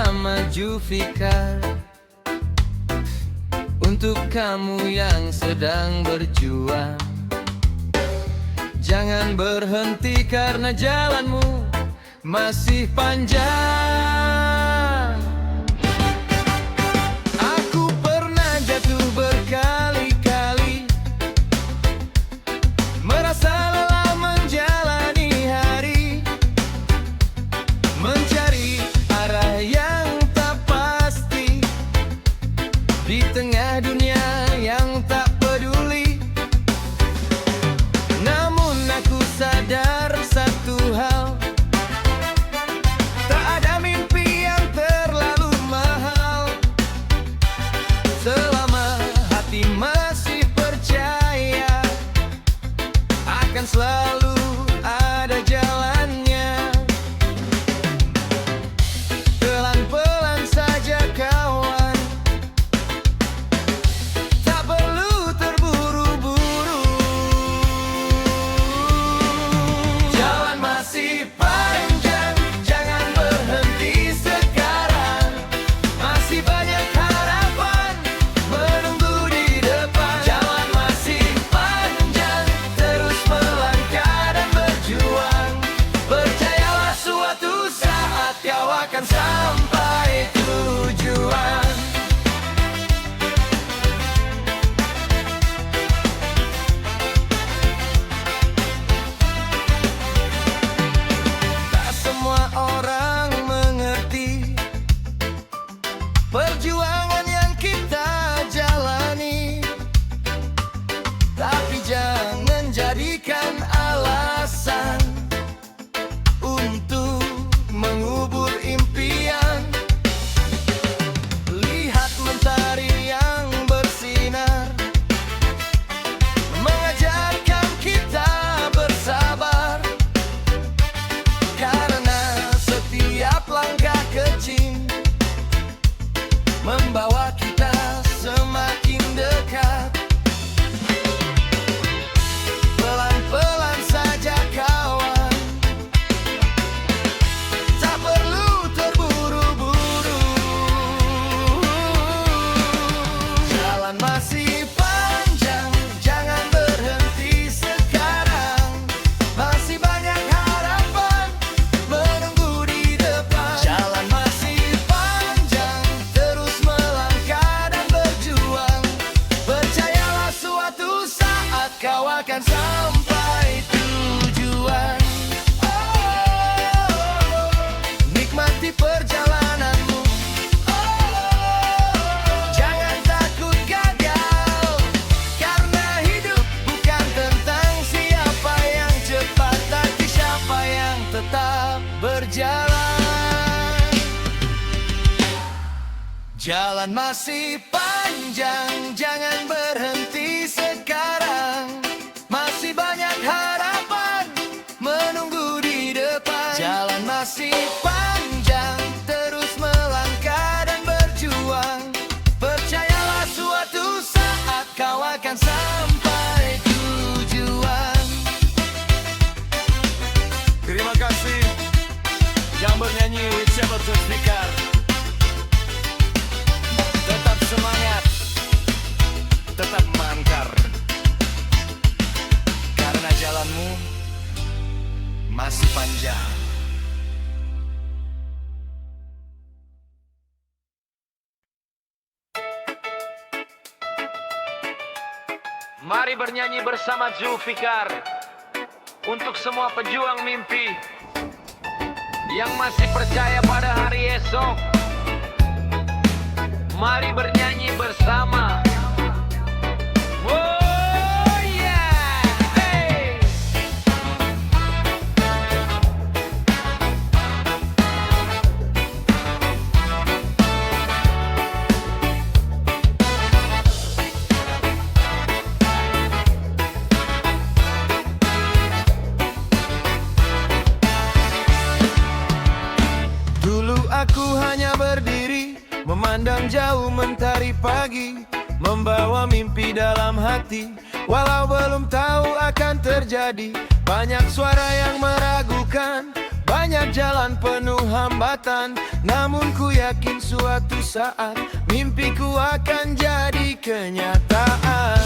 bersama Jufikar. Untuk kamu yang sedang berjuang, jangan berhenti karena jalanmu masih panjang. Aku pernah jatuh berkali-kali, merasa lelah menjalani hari, mencari arah yang tak pasti di tengah dunia yang tak peduli. Namun aku sadar satu hal, tak ada mimpi yang terlalu mahal selama hati masih percaya akan selalu ada jalannya. Pelan-pelan saja kawan, tak perlu terburu-buru. Jalan masih panjang, jangan berhenti sekarang. Masih banyak harapan menunggu di depan. Jalan masih panjang, terus melangkah dan berjuang. Percayalah suatu saat kau akan sampai tujuan. Tak semua orang mengerti perjuangan yang kita jalani, tapi jangan jadikan alasan untuk mengubur impian. Lihat mentari yang bersinar, mengajarkan kita bersabar, karena setiap langkah kecil membawa kita semakin dekat. Pelan-pelan saja kawan, tak perlu terburu-buru. Jalan masih panjang, jangan berhenti sekarang. Masih banyak harapan menunggu di depan. Jalan masih panjang, terus melangkah dan berjuang. Percayalah suatu saat kau akan sampai tujuan. Nikmati perjalananmu, jangan takut gagal, karena hidup bukan tentang siapa yang cepat, tapi siapa yang tetap berjalan. Jalan masih panjang, jangan berhenti sekarang. Masih banyak harapan menunggu di depan. Jalan masih panjang, terus melangkah dan berjuang. Percayalah suatu saat kau akan sampai tujuan. Terima kasih yang bernyanyi with Sahabat Jufikar. Tetap semangat, tetap mangkar, karena jalanmu masih panjang. Mari bernyanyi bersama Jufikar untuk semua pejuang mimpi yang masih percaya pada hari esok. Mari bernyanyi bersama. Oh yeah, hey. Dulu aku hanya berdiri, memandang jauh mentari pagi, membawa mimpi dalam hati. Walau belum tahu akan terjadi, banyak suara yang meragukan, banyak banyak jalan penuh hambatan, namun ku yakin suatu saat mimpiku akan jadi kenyataan.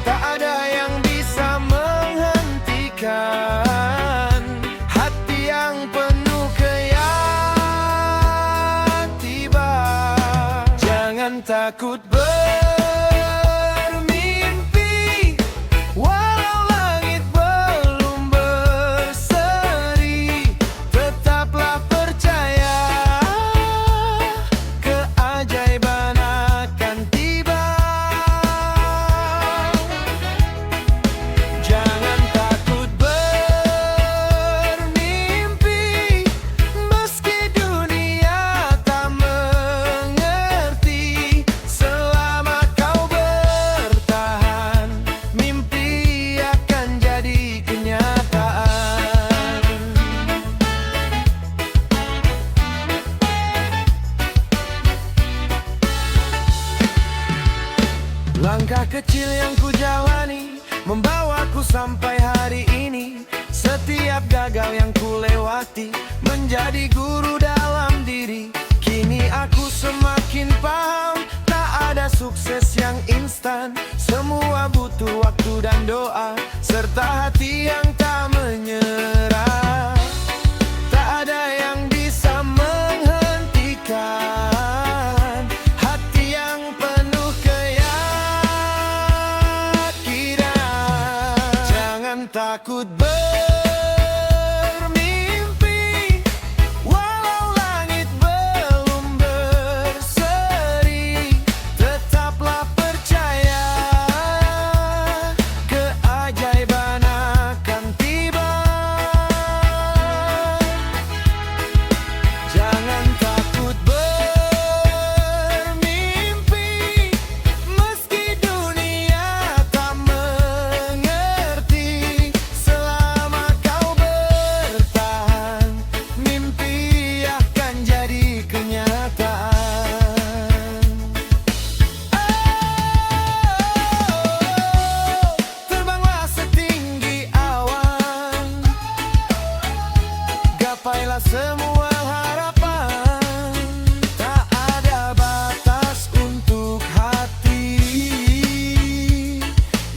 Tak ada yang bisa menghentikan hati yang penuh keyakinan. Jangan takut bermimpi, walau langit belum berseri. Tetaplah percaya, keajaiban akan tiba. Jangan takut bermimpi, meski dunia tak mengerti. Selama kau bertahan, mimpi akan jadi kenyataan. Langkah kecil yang ku jalani membawaku sampai hari ini. Setiap gagal yang ku lewati menjadi guru dalam diri. Kini aku semakin paham, tak ada sukses yang instan. Semua butuh waktu dan doa, serta hati yang tak menyerah. Tak ada yang bisa menghentikan hati yang penuh keyakinan. Jangan takut bermimpi, walau langit belum berseri. Tetaplah percaya, keajaiban akan tiba. Jangan takut bermimpi, meski dunia tak mengerti. Selama kau bertahan, mimpi akan jadi kenyataan. Terbanglah setinggi awan, gapailah semua harapan. Tak ada batas untuk hati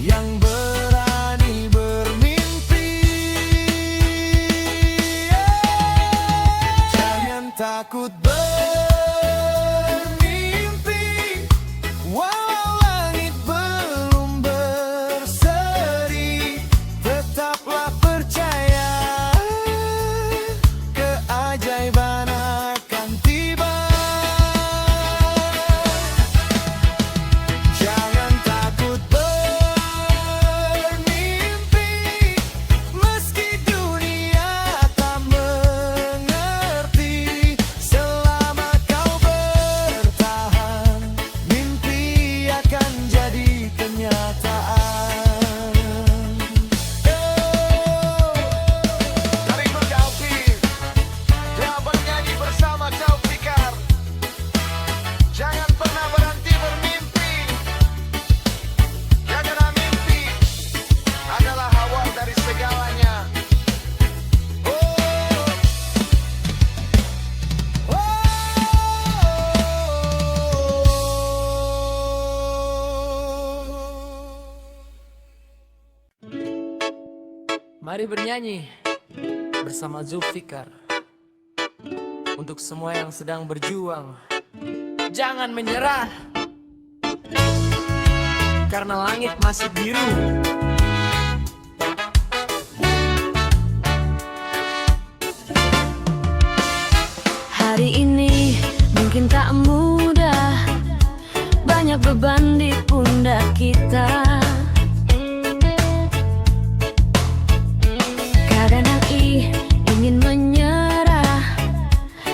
yang berani bermimpi. Jangan takut bermimpi, walau langit belum berseri. Tetaplah percaya, keajaiban akan tiba. Jangan takut bermimpi, meski dunia tak mengerti. Selama kau bertahan, mimpi akan jadi kenyataan. Dari Bergaufir, dia bernyanyi bersama Jauh Fikar. Jangan pernah berhenti bermimpi, karena mimpi adalah awal dari segalanya. Mari bernyanyi bersama Zulfikar. Untuk semua yang sedang berjuang, jangan menyerah, karena langit masih biru. Hari ini mungkin tak mudah, banyak beban di pundak kita. Kadang ingin menyerah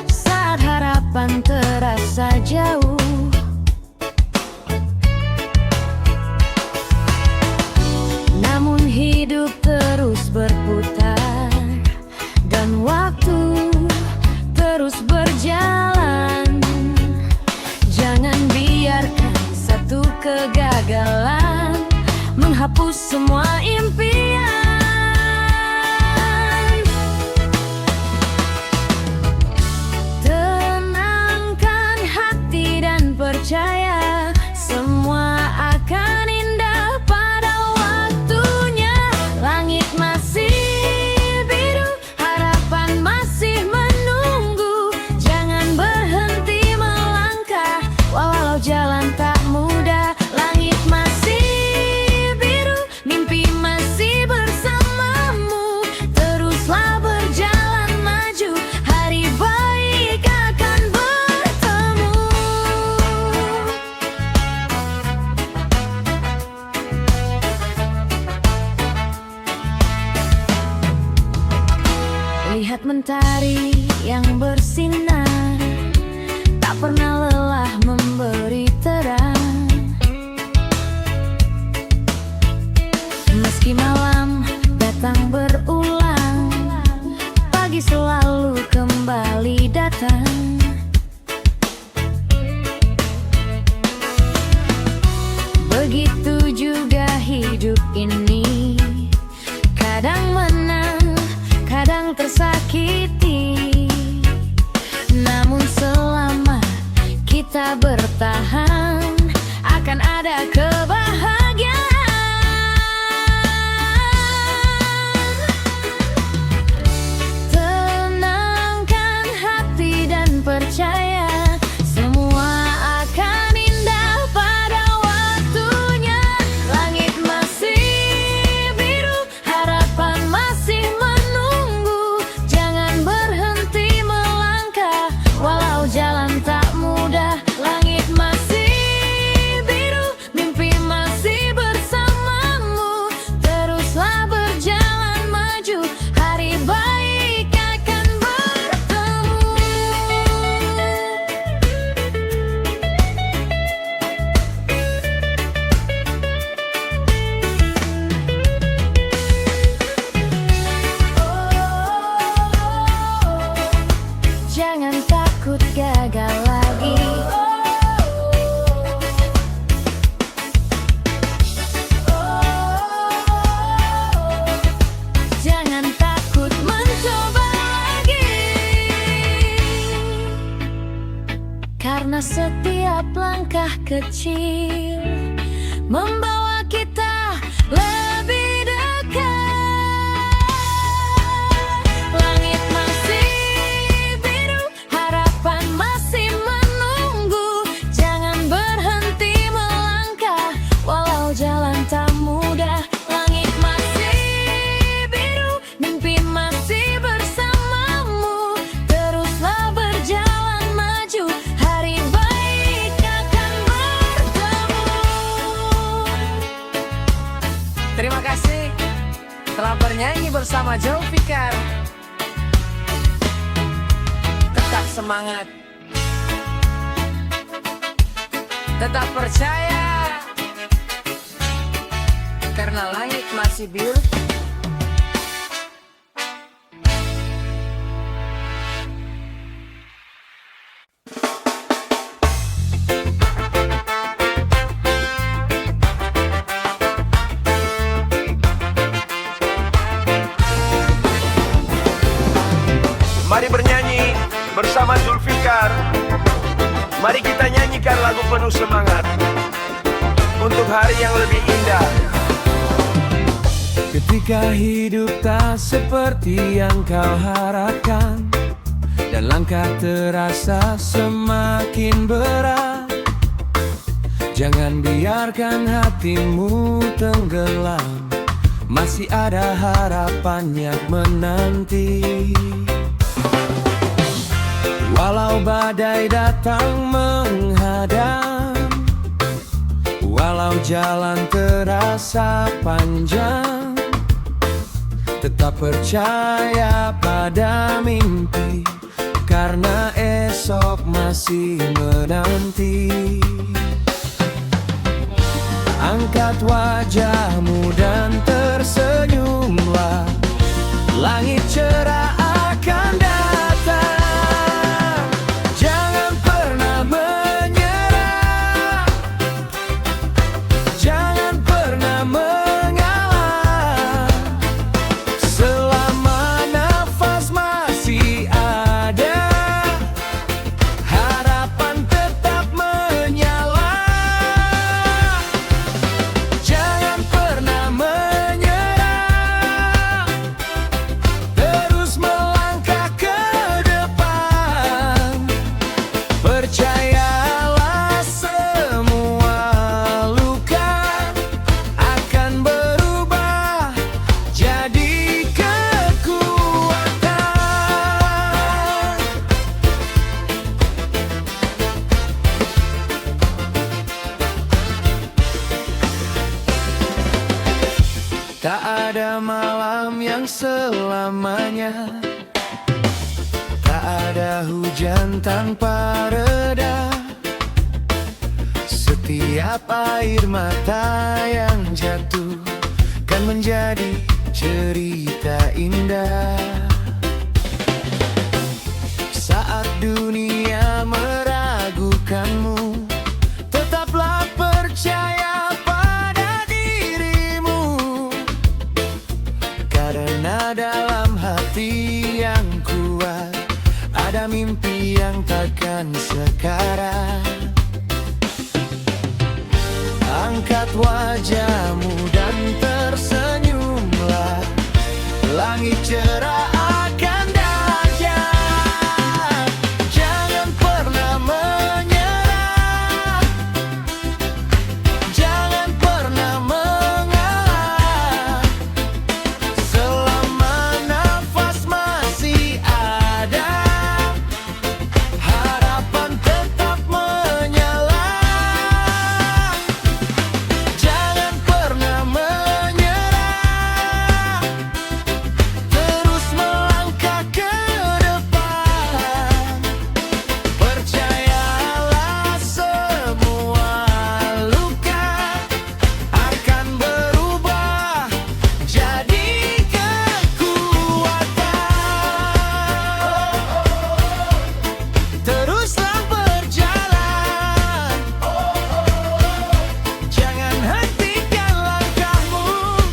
saat harapan terasa jauh. Namun hidup terus berputar dan waktu terus berjalan. Jangan biarkan satu kegagalan menghapus semua impian. percaya semua akan indah pada waktunya. Langit masih biru, harapan masih menunggu. Jangan berhenti melangkah, walau jalan tak mudah. Langit masih biru, mimpi masih bersamamu. Teruslah berjalan maju, hari baik akan bertemu. Lihat mentari yang bersinar, tak pernah lelah memberi terang. Meski malam datang berulang, pagi selalu kembali datang. Begitu juga hidup ini, kadang menang, kadang tersakiti. Namun selama kita bertahan, akan ada kebahagiaan. Tenangkan hati dan percaya, semua akan indah pada waktunya. Langit masih biru, harapan masih menunggu. Jangan berhenti melangkah, walau jalan tak mudah. Langit masih biru, mimpi masih bersamamu. Teruslah berjalan maju, hari baik akan bertemu. Jangan takut gagal lagi. Jangan takut mencoba lagi. Karena setiap langkah kecil membawa kita lebih dekat. Langit masih biru, harapan masih menunggu. Jangan berhenti melangkah, walau jalan tak mudah. Langit masih biru, mimpi masih bersamamu. Teruslah berjalan maju, hari baik akan bertemu. Terima kasih telah bernyanyi bersama Zulfikar. Tetap semangat, tetap percaya, karena langit masih biru. Mari bernyanyi bersama Zulfikar. Mari kita nyanyikan lagu penuh semangat untuk hari yang lebih indah. Ketika hidup tak seperti yang kau harapkan, dan langkah terasa semakin berat, jangan biarkan hatimu tenggelam. Masih ada harapan yang menanti. Walau badai datang menghadang, walau jalan terasa panjang, tetap percaya pada mimpi, karena esok masih menanti. Angkat wajahmu dan tersenyumlah, langit cerah akan datang. Jangan pernah menyerah, jangan pernah mengalah. Selama nafas masih ada, harapan tetap menyala. selamanya. Tak ada hujan tanpa reda, setiap air mata yang jatuh kan menjadi cerita indah. Saat dunia meragukanmu, tetaplah percaya pada dirimu, karena dalam hati yang kuat ada mimpi yang takkan sekarat. Angkat wajahmu dan tersenyumlah, langit cerah akan datang. Jangan pernah menyerah, jangan pernah mengalah. Selama nafas masih ada, harapan tetap menyala. Jangan pernah menyerah, terus melangkah ke depan. Percayalah semua luka akan berubah jadi kekuatan. Teruslah berjalan, jangan hentikan langkahmu.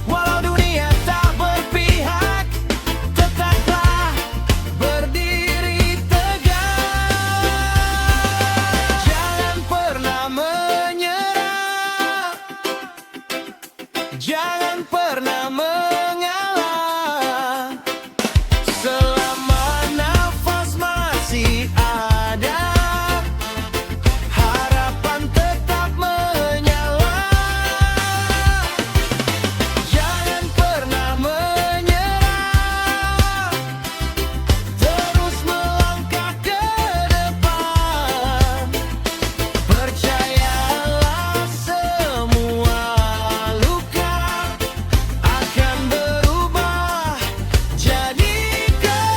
Walau dunia tak berpihak, tetaplah berdiri tegak. Jangan pernah menyerah, jangan pernah mengalah. Selama nafas masih ada, harapan tetap menyala. Jangan pernah menyerah, terus melangkah ke depan. Percayalah semua luka akan berubah jadi kekuatan.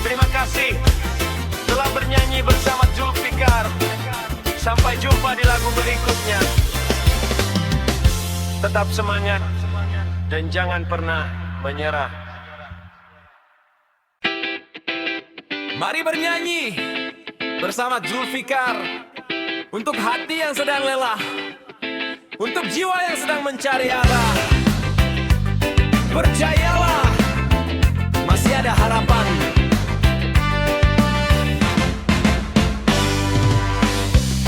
Terima kasih telah bernyanyi bersama Zulfikar. Sampai jumpa di lagu berikutnya. Tetap semangat dan jangan pernah menyerah. Mari bernyanyi bersama Zulfikar untuk hati yang sedang lelah, untuk jiwa yang sedang mencari arah. Percayalah, masih ada harapan.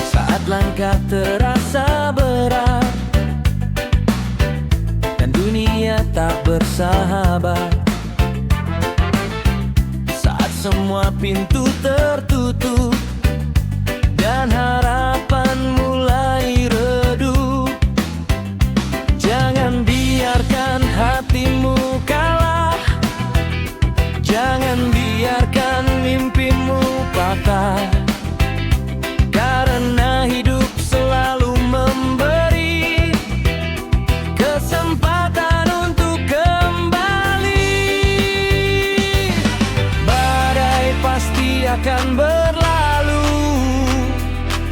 Saat langkah terasa berat dan dunia tak bersahabat, saat semua pintu tertutup dan harapan mulai redup, jangan biarkan hatimu kalah, jangan biarkan mimpimu patah. Karena hidup selalu memberi kesempatan untuk kembali. Badai pasti akan berlalu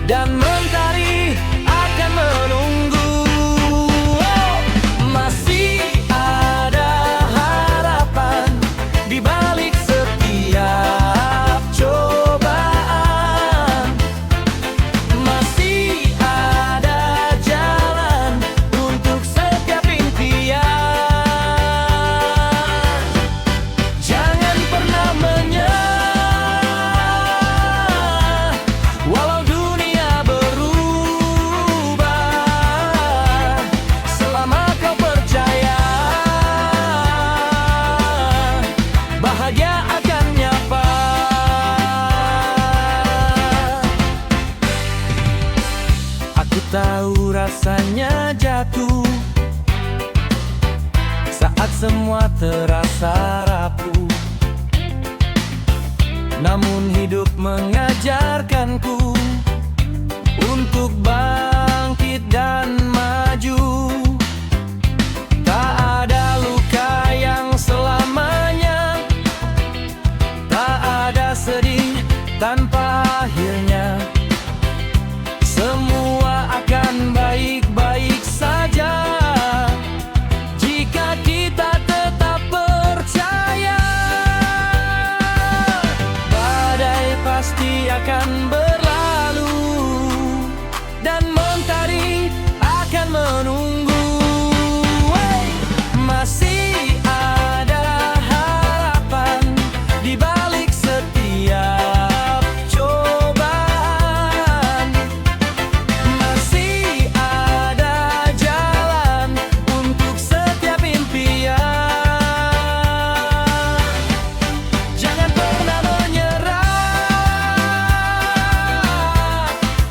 dan mentari akan menunggu. Masih ada harapan di balik setiap cobaan. Masih ada jalan untuk setiap impian. Jangan pernah menyerah, walau dunia berubah. Selama kau percaya, bahagia akan nyapa. Aku tahu rasanya jatuh saat semua terasa rapuh. Namun hidup mengajarkanku untuk bangkit dan maju. tanpa akhirnya. Semua akan baik-baik saja jika kita tetap percaya. Badai pasti akan berlalu dan mentari akan menunggu. Masih ada harapan di balik setiap cobaan. Masih ada jalan untuk setiap impian. Jangan pernah menyerah,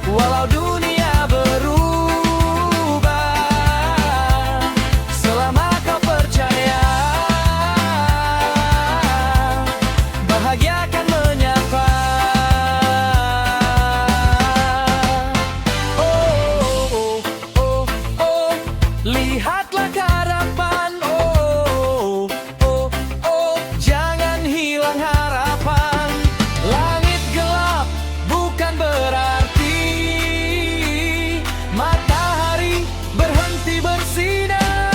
walau dunia berubah. Selama kau percaya, bahagia akan menyapa. Oh, oh, oh, lihatlah ke harapan. Oh, oh, oh, jangan hilang harapan. Langit gelap bukan berarti matahari berhenti bersinar.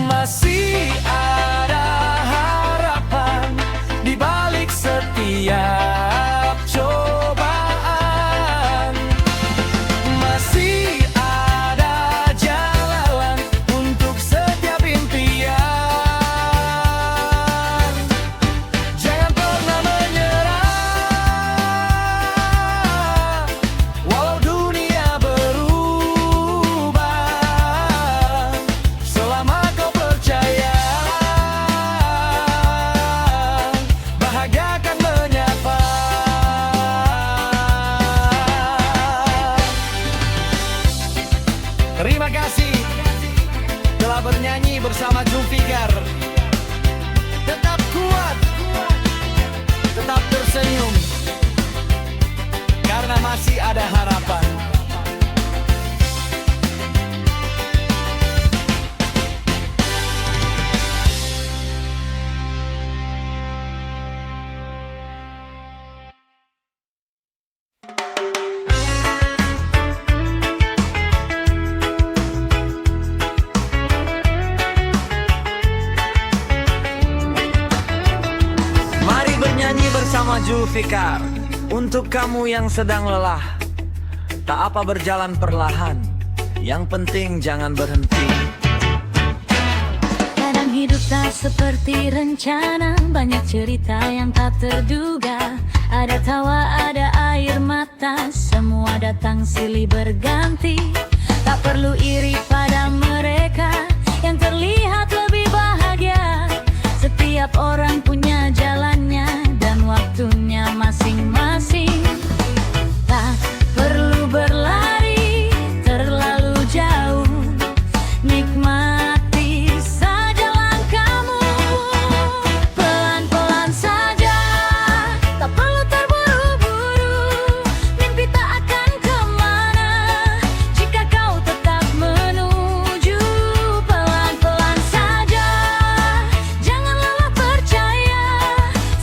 Masih ada harapan di balik setiap cobaan. Masih ada jalan untuk setiap impian. Jangan pernah menyerah, walau dunia berubah. Selama kau percaya, bahagia akan menyapa. Terima kasih telah bernyanyi bersama Zulfikar. Tetap kuat, tetap tersenyum, karena masih ada harapan. Mari bernyanyi bersama Zulfikar. Untuk kamu yang sedang lelah, tak apa berjalan perlahan, yang penting jangan berhenti. Kadang hidup tak seperti rencana, banyak cerita yang tak terduga. Ada tawa, ada air mata, semua datang silih berganti. Tak perlu iri pada mereka yang terlihat lebih bahagia. Setiap orang punya jalannya dan waktunya masing-masing. Tak perlu berlari terlalu jauh, nikmati saja langkahmu. Pelan-pelan saja, tak perlu terburu-buru. Mimpi tak akan kemana jika kau tetap menuju. Pelan-pelan saja, jangan lelah percaya,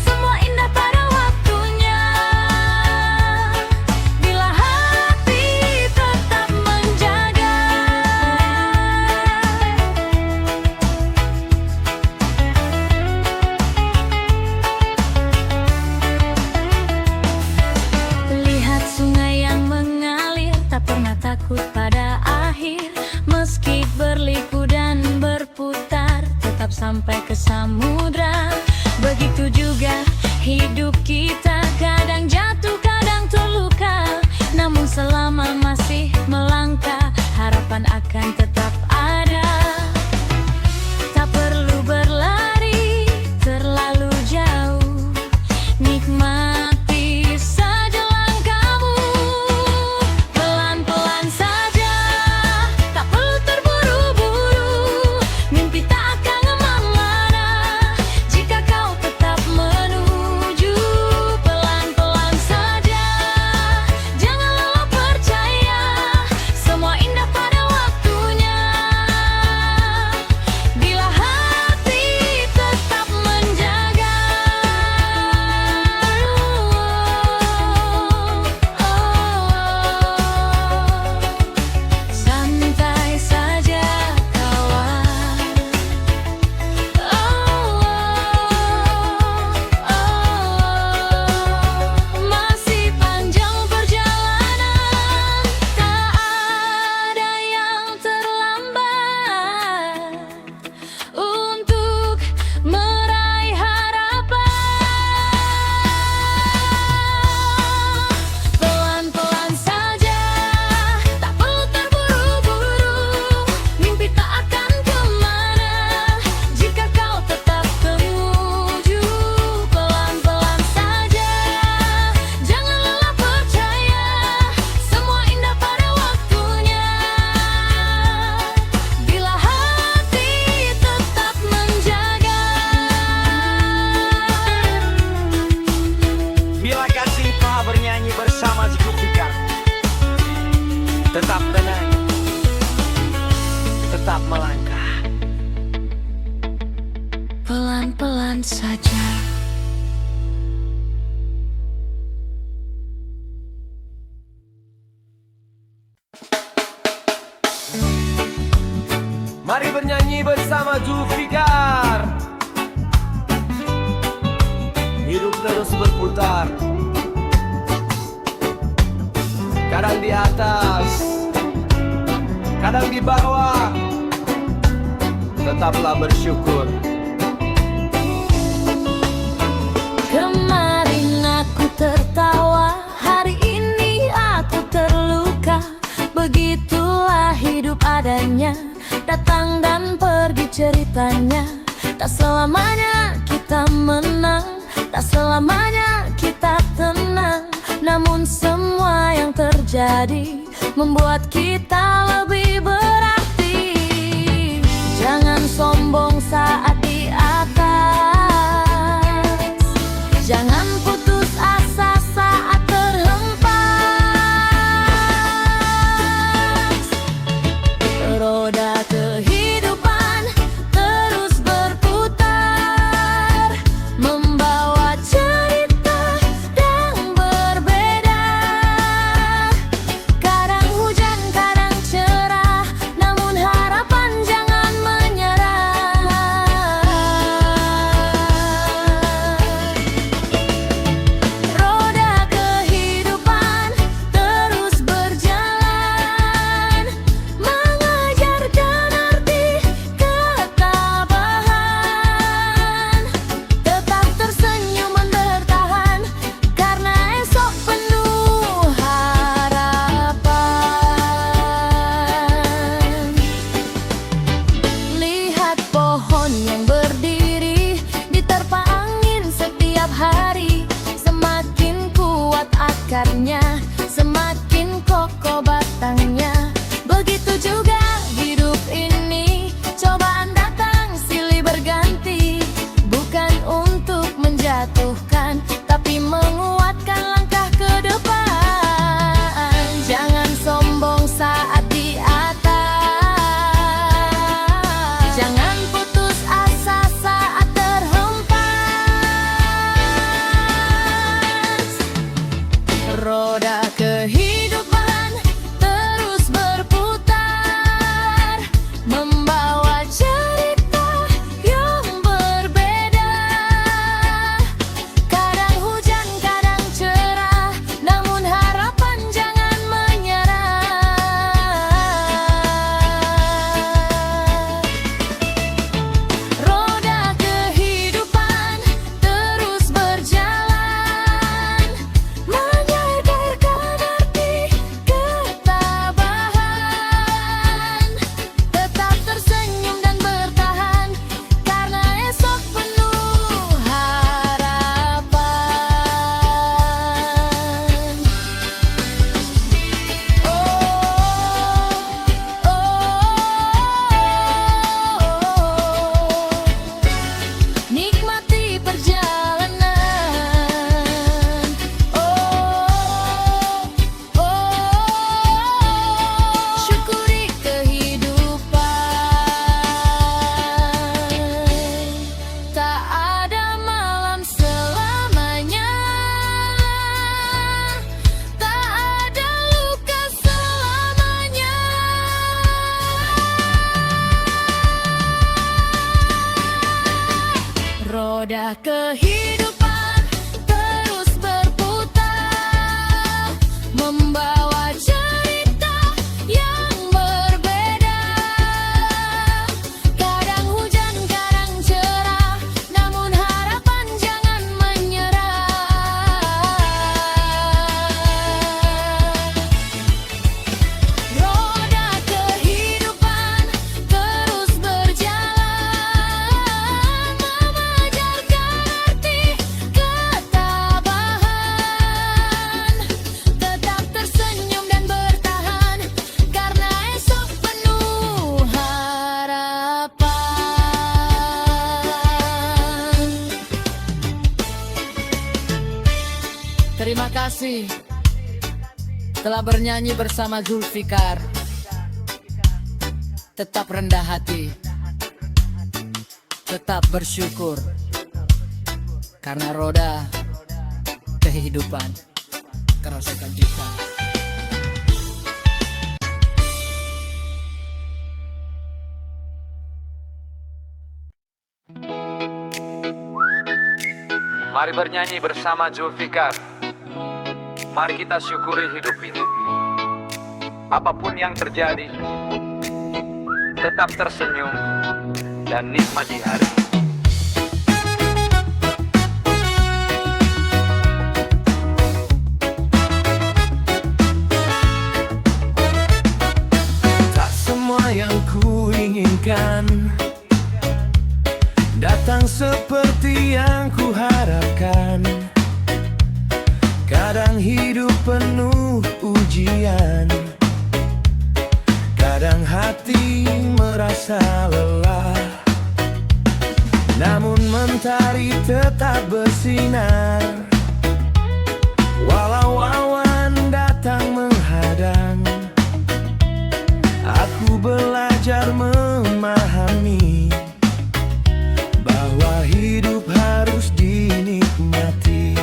semua indah pada waktunya. Bila hati tetap menjaga. Lihat sungai yang mengalir, tak pernah takut pada akhir. Meski berliku dan berputar, tetap sampai ke samudra. Begitu juga hidup kita, kadang jatuh, kadang terluka. Namun selama masih melangkah, harapan akan tetap ada. Tak perlu berlari terlalu jauh, nikmati saja langkahmu. Pelan-pelan saja, tak perlu terburu-buru. Mimpi tak akan kemana-mana jika kau tetap menuju. Pelan-pelan saja, jangan lelah percaya, semua indah pada waktunya. saja. Mari bernyanyi bersama Zulfikar. Hidup terus berputar, kadang di atas, kadang di bawah. Tetaplah bersyukur. Kemarin aku tertawa, hari ini aku terluka. Begitulah hidup adanya, datang dan pergi ceritanya. Tak selamanya kita menang, tak selamanya kita tenang. Namun semua yang terjadi membuat kita lebih berarti. Jangan sombong saat di atas, jangan putus asa saat terhempas. Roda kehidupan terus berputar, membawa cerita yang berbeda. Kadang hujan, kadang cerah, namun harapan jangan menyerah. Roda kehidupan terus berjalan, mengajarkan arti ketabahan. Tetap tersenyum dan bertahan, karena esok penuh harapan. Lihat pohon yang berdiri, diterpa angin setiap hari. Semakin kuat akarnya, semakin kokoh batangnya. Begitu juga hidup ini, cobaan datang silih berganti. Bukan untuk menjatuhkan, tapi menguatkan langkah ke depan. Jangan sombong saat di atas, jangan putus asa saat terhempas. Roda kehidupan terus berputar, membawa cerita yang berbeda. Kadang hujan, kadang cerah, namun harapan jangan menyerah. Roda kehidupan terus berjalan, menyadarkan arti ketabahan. Tetap tersenyum dan bertahan, karena esok penuh harapan. Nikmati perjalanan. Syukuri kehidupan. Tak ada malam selamanya, tak ada luka selamanya. Roda kehidupan terus berputar, membawa cerita yang berbeda. Kadang hujan, kadang cerah, namun harapan jangan menyerah. Roda kehidupan terus berjalan, mengajarkan arti ketabahan. Tetap tersenyum dan bertahan, karena esok penuh harapan. Terima kasih telah bernyanyi bersama Zulfikar. Tetap rendah hati, tetap bersyukur. Karena roda kehidupan terasa kejutan. Mari bernyanyi bersama Zulfikar. Mari kita syukuri hidup ini. Apapun yang terjadi, tetap tersenyum dan nikmati hari. Tak semua yang ku inginkan datang seperti yang ku harapkan. Kadang hidup penuh ujian, kadang hati merasa lelah. Namun mentari tetap bersinar, walau awan datang menghadang. Aku belajar memahami bahwa hidup harus dinikmati.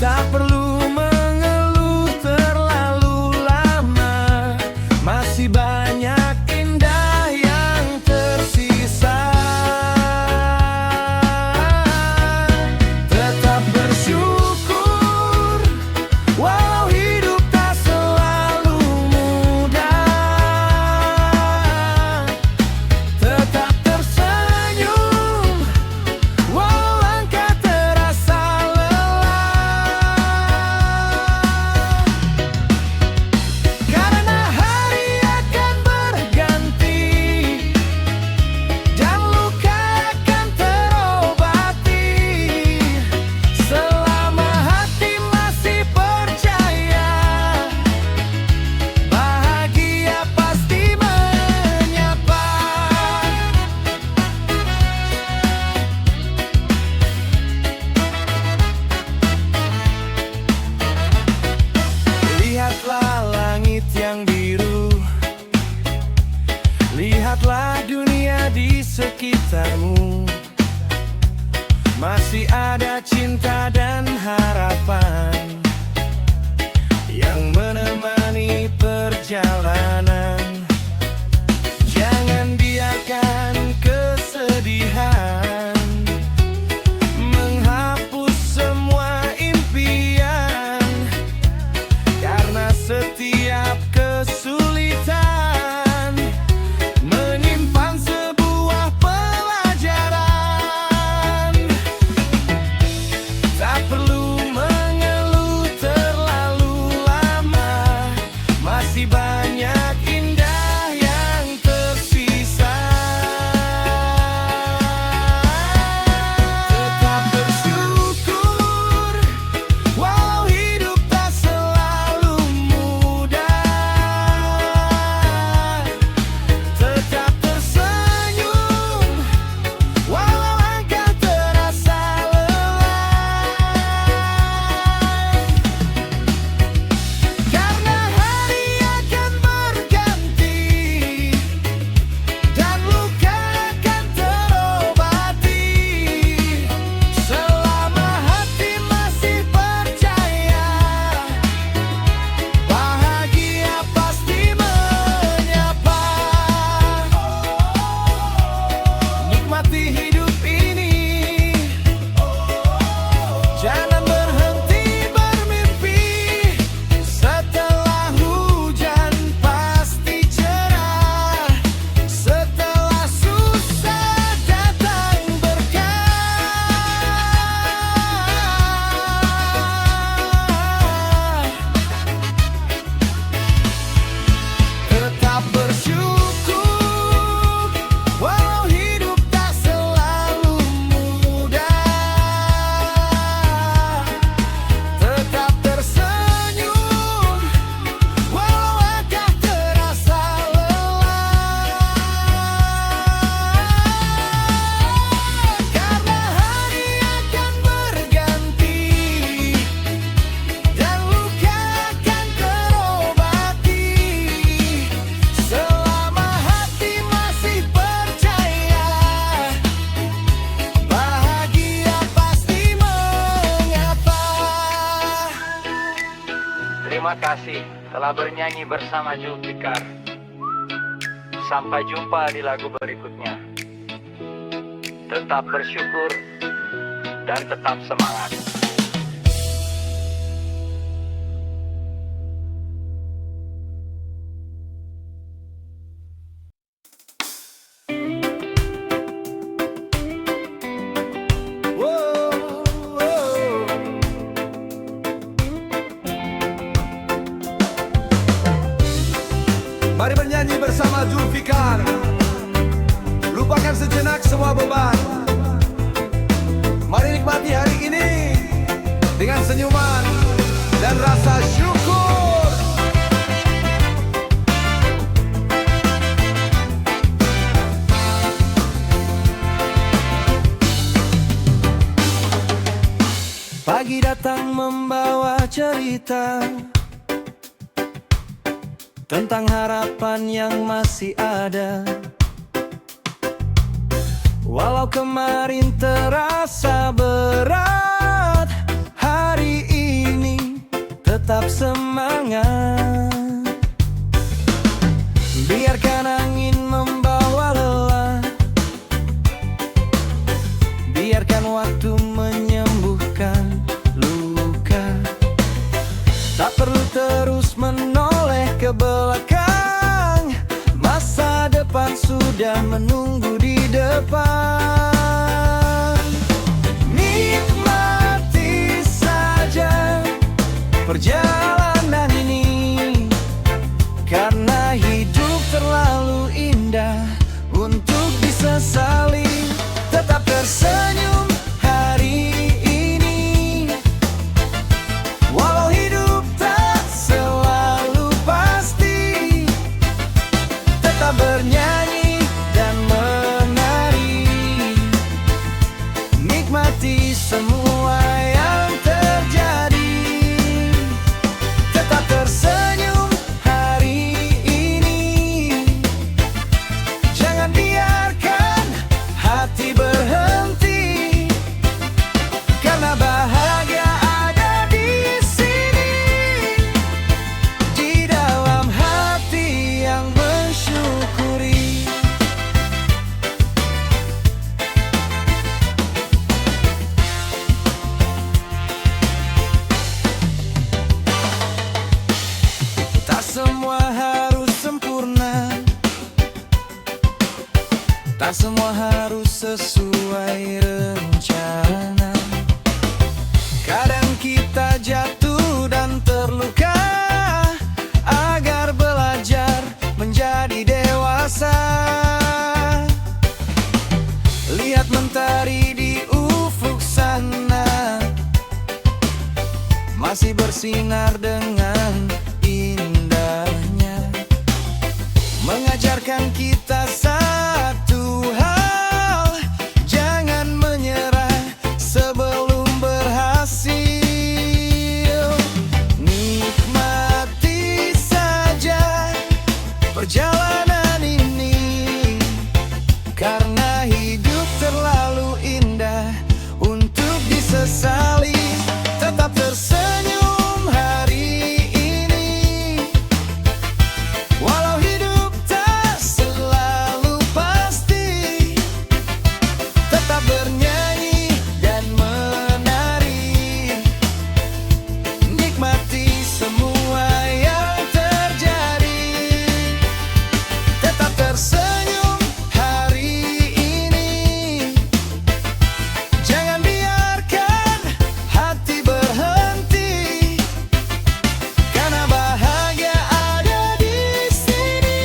Tak perlu mengeluh terlalu lama, masih banyak indah yang tersisa. Tetap bersyukur, walau hidup tak selalu mudah. Tetap tersenyum, walau langkah terasa lelah. Karena hari akan berganti dan luka akan terobati. Selama hati masih percaya, bahagia pasti menyapa. Lihatlah langit yang biru, lihatlah dunia di sekitarmu. Masih ada cinta dan harapan yang menemani perjalanan. Jangan biarkan kesedihan menghapus semua impian, karena setiap kesulitan menyimpan sebuah pelajaran. Tak Terima kasih telah bernyanyi bersama Zulfikar. Sampai jumpa di lagu berikutnya. Tetap bersyukur dan tetap semangat. Wow, wow. Mari bernyanyi bersama Zulfikar. Lupakan sejenak semua beban. Mari nikmati hari ini dengan senyuman dan rasa syukur. Pagi datang membawa cerita tentang harapan yang masih ada. Walau kemarin terasa berat, hari ini tetap semangat. Biarkan angin membawa lelah, biarkan waktu menyembuhkan luka. Tak perlu terus menoleh ke belakang, masa depan sudah menunggu di depan. Nikmati saja perjalanan ini, karena hidup terlalu indah untuk disesali. Tetap tersenyum hari ini, walau hidup tak selalu pasti. Tetap bernyanyi dan menari, nikmati semua yang terjadi. Tetap tersenyum hari ini, jangan biarkan hati berhenti, karena bahagia ada di sini, di dalam hati yang mensyukuri. Tak semua harus sempurna, tak semua harus sesuai rencana. Kadang kita jatuh dan terluka, agar belajar menjadi dewasa. Lihat mentari di ufuk sana, masih bersinar dengan indahnya, mengajarkan kita satu hal: jangan menyerah sebelum berhasil. Nikmati saja perjalanan ini, karena hidup terlalu indah untuk disesali. Tetap tersenyum hari ini, walau hidup tak selalu pasti. Tetap bernyanyi dan menari, nikmati semua yang terjadi. Tetap tersenyum hari ini, jangan biarkan hati berhenti, karena bahagia ada di sini,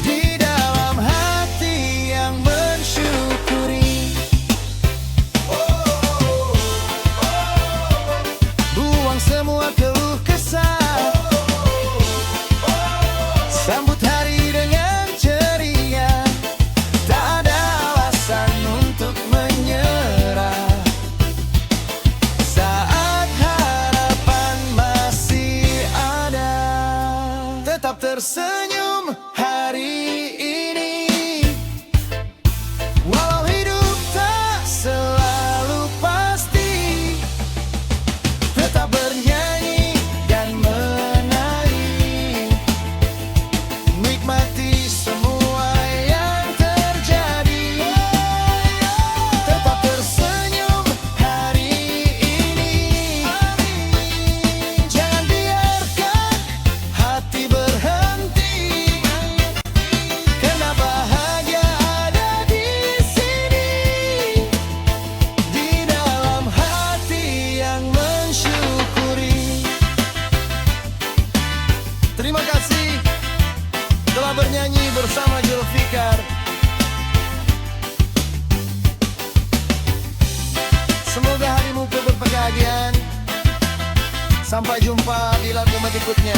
di dalam hati yang mensyukuri. Buang semua keluh kesah, sambut hari dengan ceria. Tak ada alasan untuk menyerah, saat harapan masih ada. Tetap tersenyum hari ini, walau hidup tak selalu pasti. Tetap bernyanyi Sampai jumpa di lagu berikutnya.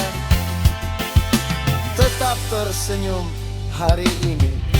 Tetap tersenyum hari ini.